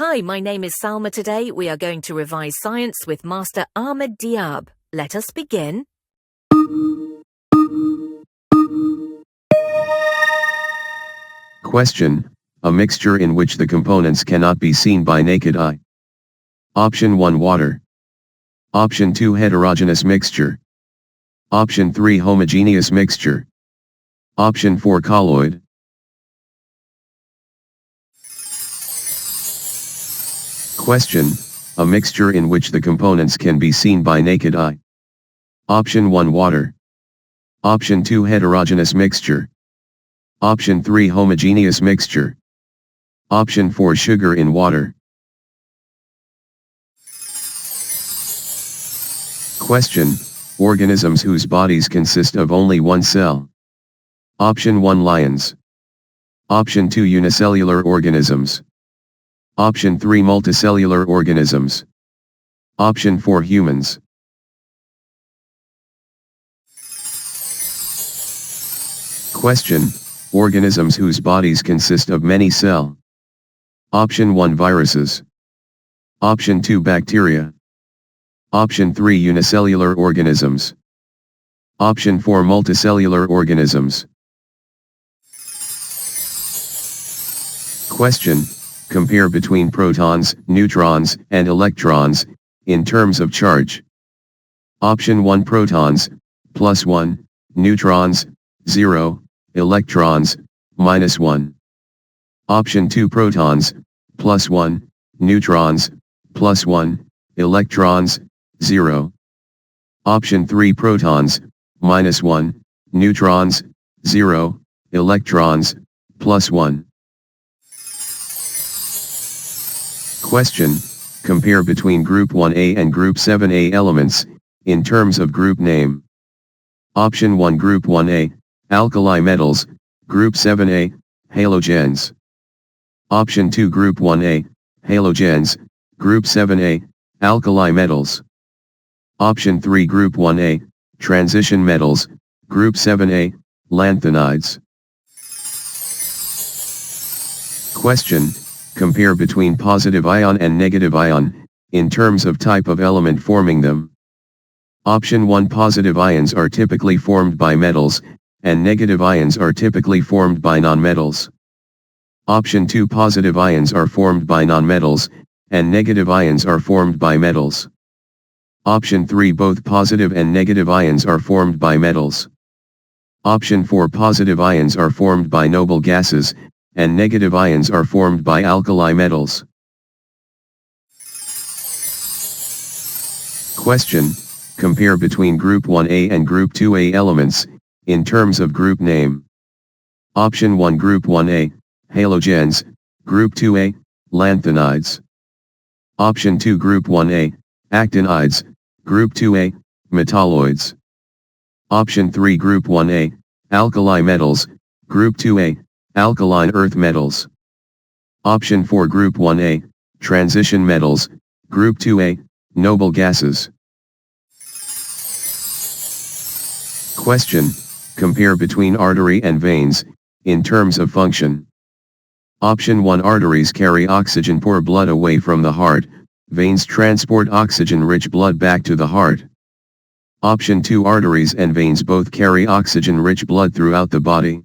Hi, my name is Salma. Today we are going to revise science with Master Ahmed Diab. Let us begin. Question: a mixture in which the components cannot be seen by naked eye. Option 1 water. Option 2 heterogeneous mixture. Option 3 homogeneous mixture. Option 4 colloid. Question: a mixture in which the components can be seen by naked eye. Option 1 water. Option 2 heterogeneous mixture. Option 3 homogeneous mixture. Option 4 sugar in water. Question: organisms whose bodies consist of only one cell. Option 1 lions. Option 2 unicellular organisms. Option 3 multicellular organisms. Option 4 humans. Question: organisms whose bodies consist of many cells. Option 1 viruses. Option 2 bacteria. Option 3 unicellular organisms. Option 4 multicellular organisms. Question: compare between protons, neutrons, and electrons, in terms of charge. Option 1 protons, +1, neutrons, 0, electrons, -1. Option 2 protons, +1, neutrons, +1, electrons, 0. Option 3 protons, -1, neutrons, 0, electrons, +1. Question: compare between Group 1A and Group 7A elements, in terms of group name. Option 1 Group 1A, alkali metals, Group 7A, halogens. Option 2 Group 1A, halogens, Group 7A, alkali metals. Option 3 Group 1A, transition metals, Group 7A, lanthanides. Question: compare between positive ion and negative ion, in terms of type of element forming them. Option 1 positive ions are typically formed by metals, and negative ions are typically formed by nonmetals. Option 2 positive ions are formed by nonmetals, and negative ions are formed by metals. Option 3 both positive and negative ions are formed by metals. Option 4 positive ions are formed by noble gases, and negative ions are formed by alkali metals. Question: compare between Group 1A and Group 2A elements, in terms of group name. Option 1 Group 1A, halogens, Group 2A, lanthanides. Option 2 Group 1A, actinides, Group 2A, metalloids. Option 3 Group 1A, alkali metals, Group 2A, alkaline earth metals. Option 4 Group 1A, transition metals, Group 2A, noble gases. Question: compare between artery and veins, in terms of function. Option 1 arteries carry oxygen-poor blood away from the heart, veins transport oxygen-rich blood back to the heart. Option 2 arteries and veins both carry oxygen-rich blood throughout the body.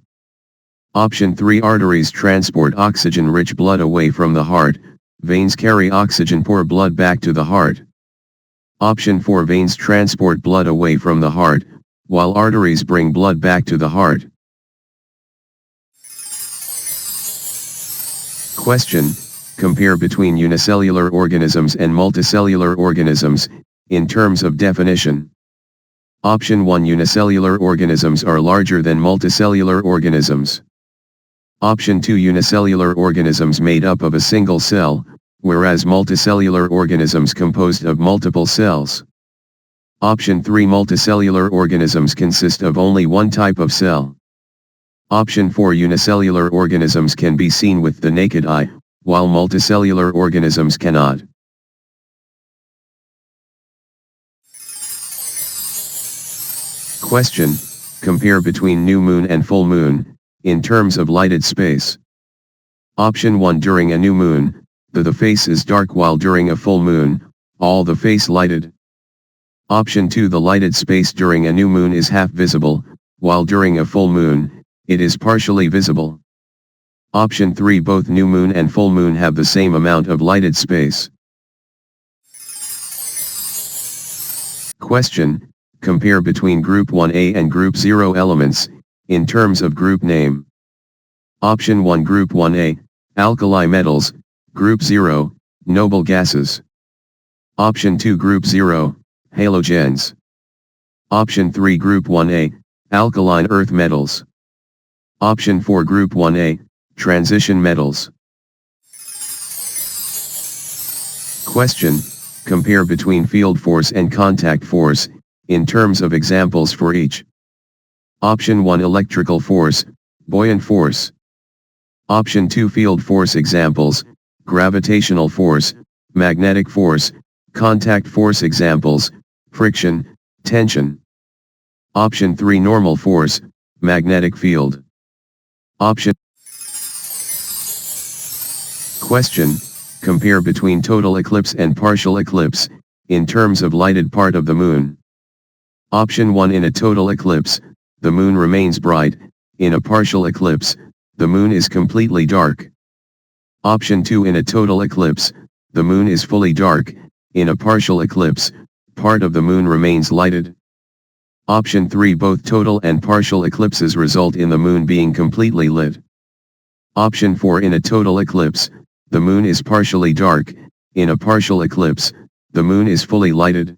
Option 3 arteries transport oxygen-rich blood away from the heart, veins carry oxygen-poor blood back to the heart. Option 4 veins transport blood away from the heart, while arteries bring blood back to the heart. Question: compare between unicellular organisms and multicellular organisms, in terms of definition. Option 1 unicellular organisms are larger than multicellular organisms. Option 2 unicellular organisms made up of a single cell, whereas multicellular organisms composed of multiple cells. Option 3 multicellular organisms consist of only one type of cell. Option 4 unicellular organisms can be seen with the naked eye, while multicellular organisms cannot. Question: compare between new moon and full moon, in terms of lighted space. Option 1 during a new moon, The face is dark while during a full moon, all the face lighted. Option 2, the lighted space during a new moon is half visible, while during a full moon, it is partially visible. Option 3, both new moon and full moon have the same amount of lighted space. Question: compare between Group 1A and Group 0 elements, in terms of group name. Option 1, Group 1A, alkali metals, Group 0, noble gases. Option 2, Group 0, halogens. Option 3, Group 1A, alkaline earth metals. Option 4, Group 1A, transition metals. Question: compare between field force and contact force, in terms of examples for each. Option 1, electrical force, buoyant force. Option 2, field force examples, gravitational force, magnetic force, contact force examples, friction, tension. Option 3, normal force, magnetic field. Option. Question: compare between total eclipse and partial eclipse, in terms of lighted part of the moon. Option 1, in a total eclipse, the moon remains bright, in a partial eclipse, the moon is completely dark. Option 2, in a total eclipse, the moon is fully dark, in a partial eclipse, part of the moon remains lighted. Option 3, both total and partial eclipses result in the moon being completely lit. Option 4, in a total eclipse, the moon is partially dark, in a partial eclipse, the moon is fully lighted.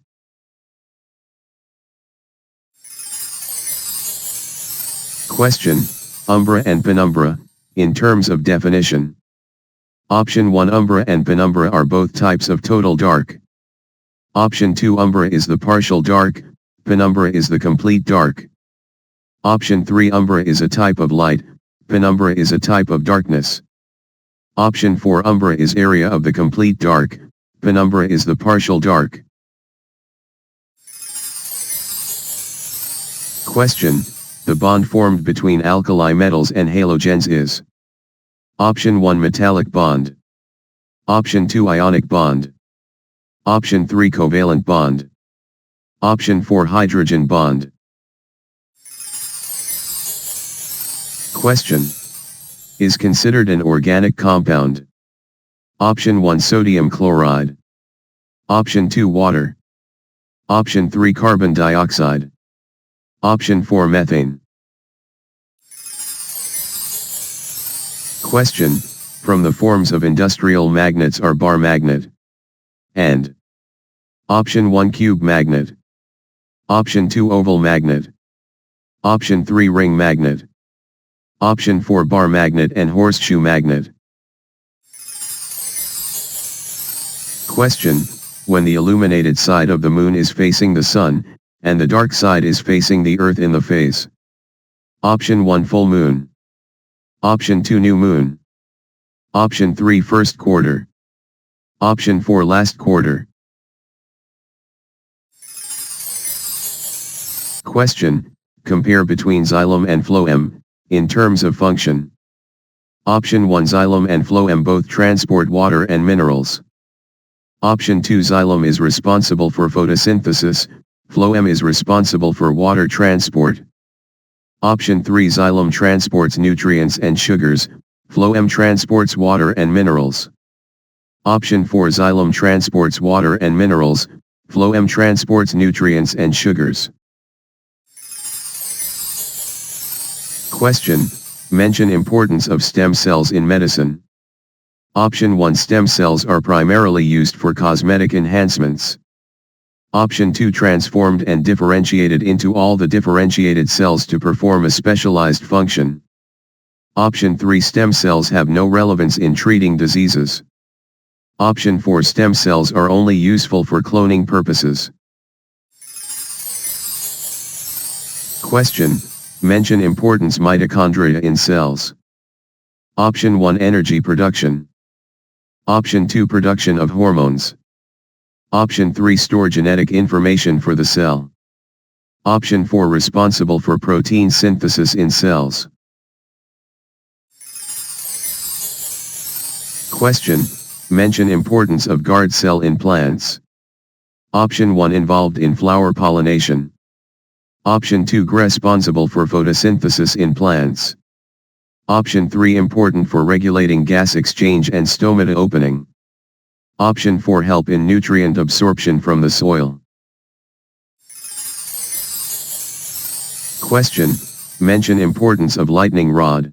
Question: umbra and penumbra, in terms of definition. Option 1, umbra and penumbra are both types of total dark. Option 2, umbra is the partial dark, penumbra is the complete dark. Option 3, umbra is a type of light, penumbra is a type of darkness. Option 4, umbra is area of the complete dark, penumbra is the partial dark. Question: the bond formed between alkali metals and halogens is. Option 1, metallic bond. Option 2, ionic bond. Option 3, covalent bond. Option 4, hydrogen bond. Question: is considered an organic compound. Option 1, sodium chloride. Option 2, water. Option 3, carbon dioxide. Option 4, methane. Question: from the forms of industrial magnets are bar magnet and. Option 1, cube magnet. Option 2, oval magnet. Option 3, ring magnet. Option 4, bar magnet and horseshoe magnet. Question: when the illuminated side of the moon is facing the sun, and the dark side is facing the earth in the face. Option 1, full moon. Option 2, new moon. Option 3, first quarter. Option 4, last quarter. Question: compare between xylem and phloem, in terms of function. Option 1, xylem and phloem both transport water and minerals. Option 2, xylem is responsible for photosynthesis, phloem is responsible for water transport. Option 3, xylem transports nutrients and sugars, phloem transports water and minerals. Option 4, xylem transports water and minerals, phloem transports nutrients and sugars. Question: mention importance of stem cells in medicine. Option 1, stem cells are primarily used for cosmetic enhancements. Option 2, transformed and differentiated into all the differentiated cells to perform a specialized function. Option 3, stem cells have no relevance in treating diseases. Option 4, stem cells are only useful for cloning purposes. Question: mention importance mitochondria in cells. Option 1, energy production. Option 2, production of hormones. Option 3, store genetic information for the cell. Option 4, responsible for protein synthesis in cells. Question: Mention importance of guard cell in plants. Option 1 involved in flower pollination. Option 2 responsible for photosynthesis in plants. Option 3 important for regulating gas exchange and stomata opening. Option 4 help in nutrient absorption from the soil. Question: mention importance of lightning rod.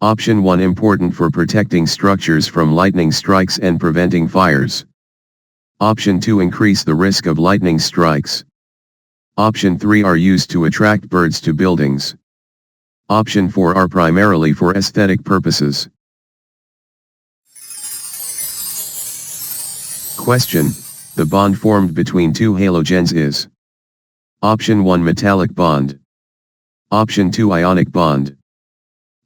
Option 1 important for protecting structures from lightning strikes and preventing fires. Option 2 increase the risk of lightning strikes. Option 3 are used to attract birds to buildings. Option 4 are primarily for aesthetic purposes. Question: the bond formed between two halogens is? Option 1 metallic bond. Option 2 ionic bond.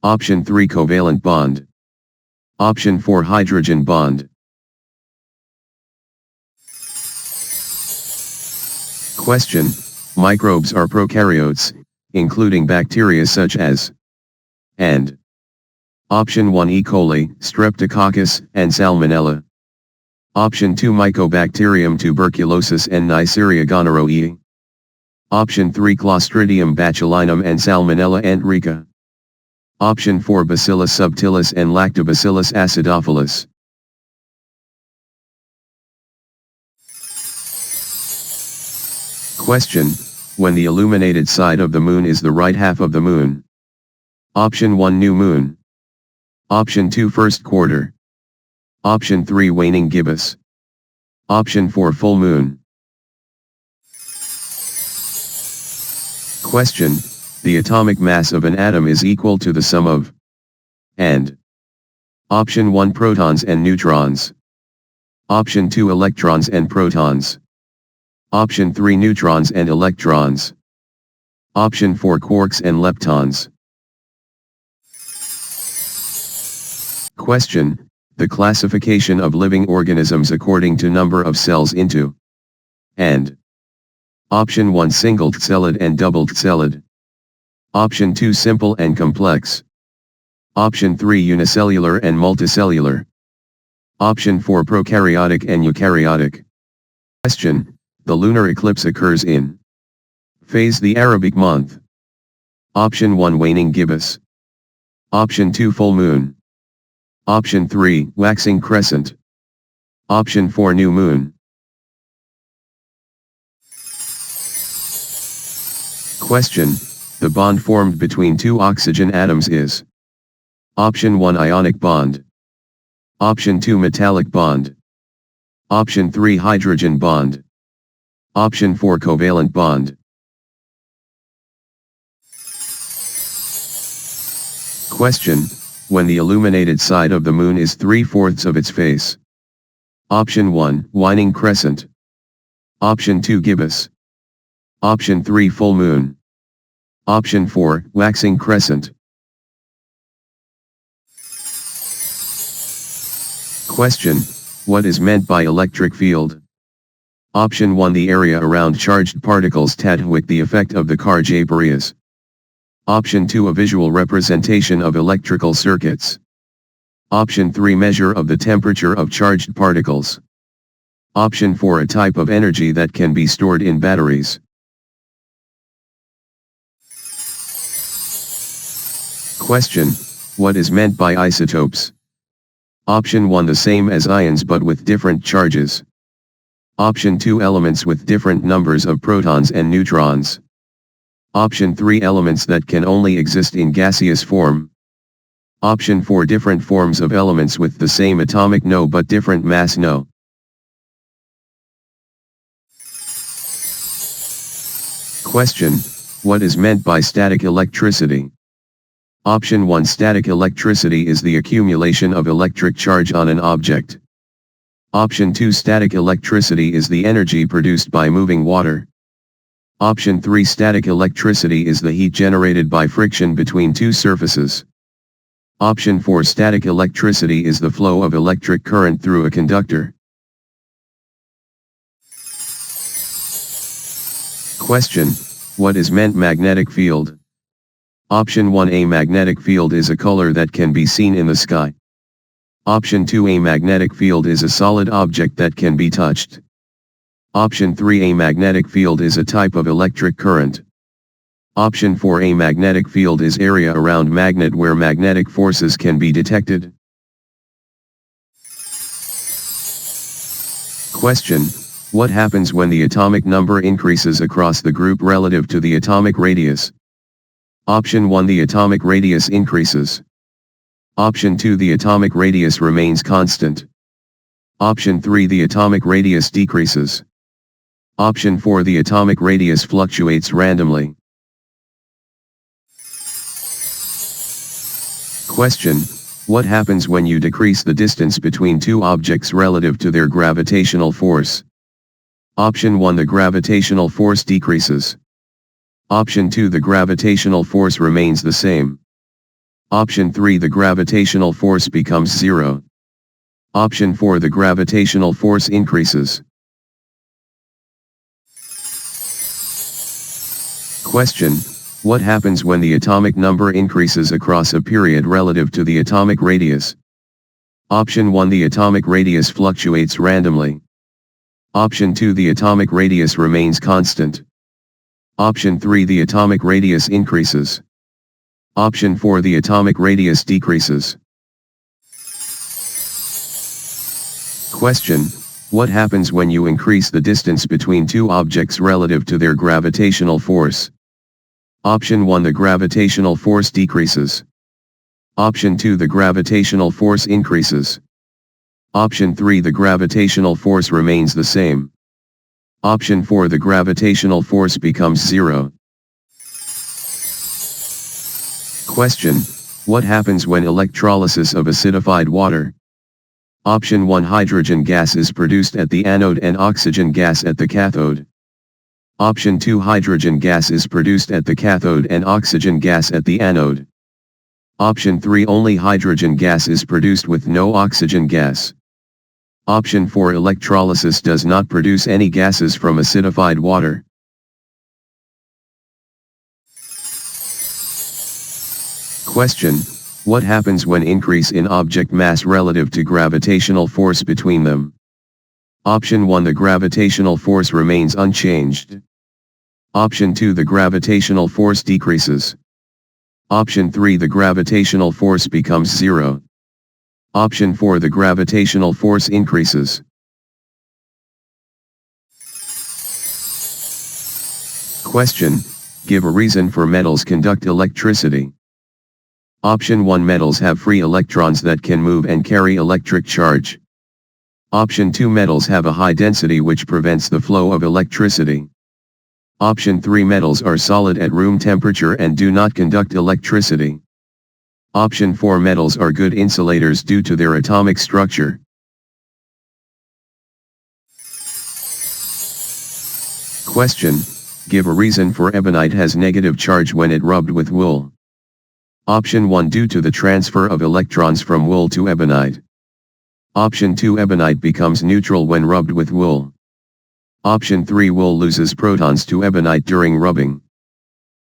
Option 3 covalent bond. Option 4 hydrogen bond. Question: microbes are prokaryotes, including bacteria such as and. Option 1 E. coli, Streptococcus, and Salmonella. Option 2 Mycobacterium tuberculosis and Neisseria gonorrhoeae. Option 3 Clostridium botulinum and Salmonella enterica. Option 4 Bacillus subtilis and Lactobacillus acidophilus. Question: when the illuminated side of the moon is the right half of the moon? Option 1 new moon. Option 2 first quarter. Option 3 waning gibbous. Option 4 full moon. Question: the atomic mass of an atom is equal to the sum of and. Option 1 protons and neutrons. Option 2 electrons and protons. Option 3 neutrons and electrons. Option 4 quarks and leptons. Question: the classification of living organisms according to number of cells into and. Option 1 single-celled and double-celled. Option 2 simple and complex. Option 3 unicellular and multicellular. Option 4 prokaryotic and eukaryotic. Question: the lunar eclipse occurs in phase the Arabic month. Option 1 waning gibbous. Option 2 full moon. Option 3 waxing crescent. Option 4 new moon. Question: the bond formed between two oxygen atoms is? Option 1 ionic bond. Option 2 metallic bond. Option 3 hydrogen bond. Option 4 covalent bond. Question: when the illuminated side of the moon is 3/4 of its face? Option 1 waning crescent. Option 2 gibbous. Option 3 full moon. Option 4 waxing crescent. Question: what is meant by electric field? Option 1 the area around charged particles with the effect of the Karj-Abreuil's. Option 2 a visual representation of electrical circuits. Option 3 measure of the temperature of charged particles. Option 4 a type of energy that can be stored in batteries. Question: what is meant by isotopes? Option 1 the same as ions but with different charges. Option 2 elements with different numbers of protons and neutrons. Option 3 elements that can only exist in gaseous form. Option 4 different forms of elements with the same atomic no but different mass no. Question: what is meant by static electricity? Option 1 static electricity is the accumulation of electric charge on an object. Option 2 static electricity is the energy produced by moving water. Option 3 static electricity is the heat generated by friction between two surfaces. Option 4 static electricity is the flow of electric current through a conductor. Question: what is meant magnetic field? Option 1 a magnetic field is a color that can be seen in the sky. Option 2, a magnetic field is a solid object that can be touched. Option 3, a magnetic field is a type of electric current. Option 4, a magnetic field is area around magnet where magnetic forces can be detected. Question: what happens when the atomic number increases across the group relative to the atomic radius? Option 1, the atomic radius increases. Option 2, the atomic radius remains constant. Option 3, the atomic radius decreases. Option 4, the atomic radius fluctuates randomly. Question: what happens when you decrease the distance between two objects relative to their gravitational force? Option 1, the gravitational force decreases. Option 2, the gravitational force remains the same. Option 3, the gravitational force becomes zero. Option 4, the gravitational force increases. Question: what happens when the atomic number increases across a period relative to the atomic radius? Option 1, the atomic radius fluctuates randomly. Option 2, the atomic radius remains constant. Option 3, the atomic radius increases. Option 4, the atomic radius decreases. Question: what happens when you increase the distance between two objects relative to their gravitational force? Option 1, the gravitational force decreases. Option 2, the gravitational force increases. Option 3, the gravitational force remains the same. Option 4, the gravitational force becomes zero. Question: what happens when electrolysis of acidified water? Option 1, hydrogen gas is produced at the anode and oxygen gas at the cathode. Option 2, hydrogen gas is produced at the cathode and oxygen gas at the anode. Option 3, only hydrogen gas is produced with no oxygen gas. Option 4, electrolysis does not produce any gases from acidified water. Question: what happens when increase in object mass relative to gravitational force between them? Option 1, the gravitational force remains unchanged. Option 2, the gravitational force decreases. Option 3, the gravitational force becomes zero. Option 4, the gravitational force increases. Question: give a reason for metals conduct electricity. Option 1, metals have free electrons that can move and carry electric charge. Option 2, metals have a high density which prevents the flow of electricity. Option 3, metals are solid at room temperature and do not conduct electricity. Option 4, metals are good insulators due to their atomic structure. Question: give a reason for ebonite has negative charge when it rubbed with wool. Option 1, due to the transfer of electrons from wool to ebonite. Option 2, ebonite becomes neutral when rubbed with wool. Option 3, wool loses protons to ebonite during rubbing.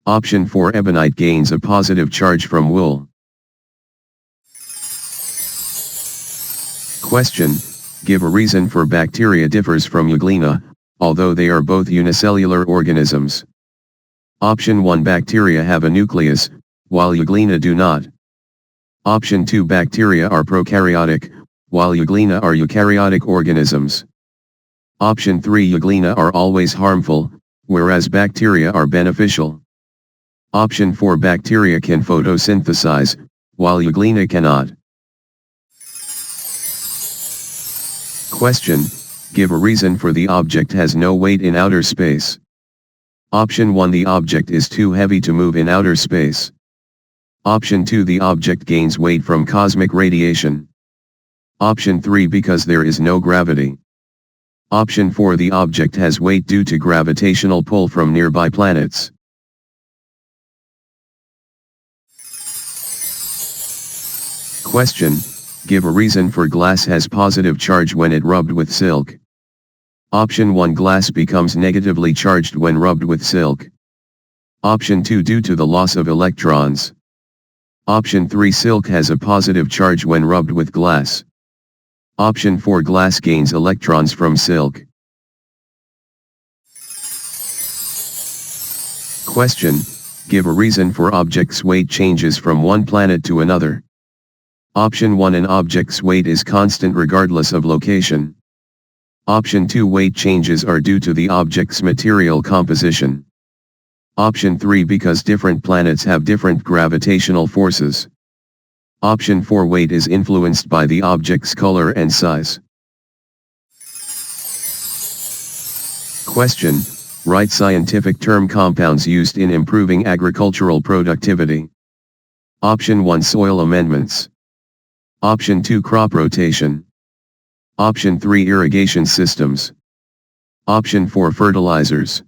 Option 4, ebonite gains a positive charge from wool. Question: give a reason for bacteria differs from euglena, although they are both unicellular organisms. Option 1, bacteria have a nucleus, while euglena do not. Option 2, bacteria are prokaryotic, while euglena are eukaryotic organisms. Option 3, euglena are always harmful, whereas bacteria are beneficial. Option 4, bacteria can photosynthesize, while euglena cannot. Question: give a reason for the object has no weight in outer space. Option 1, the object is too heavy to move in outer space. Option 2, the object gains weight from cosmic radiation. Option 3, because there is no gravity. Option 4, the object has weight due to gravitational pull from nearby planets. Question: give a reason for glass has positive charge when it rubbed with silk. Option 1, glass becomes negatively charged when rubbed with silk. Option 2, due to the loss of electrons. Option 3, silk has a positive charge when rubbed with glass. Option 4 glass gains electrons from silk. Question, give a reason for object's weight changes from one planet to another. Option 1 an object's weight is constant regardless of location. Option 2 weight changes are due to the object's material composition. Option 3 because different planets have different gravitational forces. Option 4 weight is influenced by the object's color and size. Question, write scientific term compounds used in improving agricultural productivity. Option 1 soil amendments. Option 2 crop rotation. Option 3 irrigation systems. Option 4 fertilizers.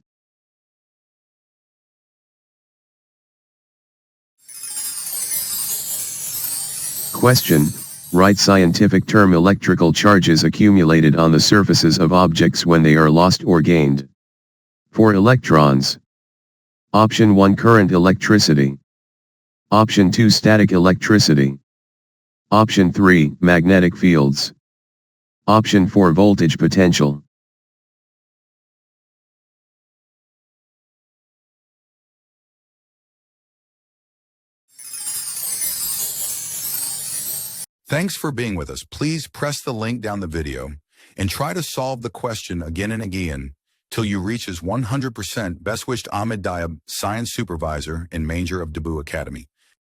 Question, write scientific term electrical charges accumulated on the surfaces of objects when they are lost or gained. For electrons. Option 1 current electricity. Option 2 static electricity. Option 3 magnetic fields. Option 4 voltage potential. Thanks for being with us. Please press the link down the video and try to solve the question again and again till you reach his 100% best wished Ahmed Diab, Science Supervisor and Manger of Dabu Academy.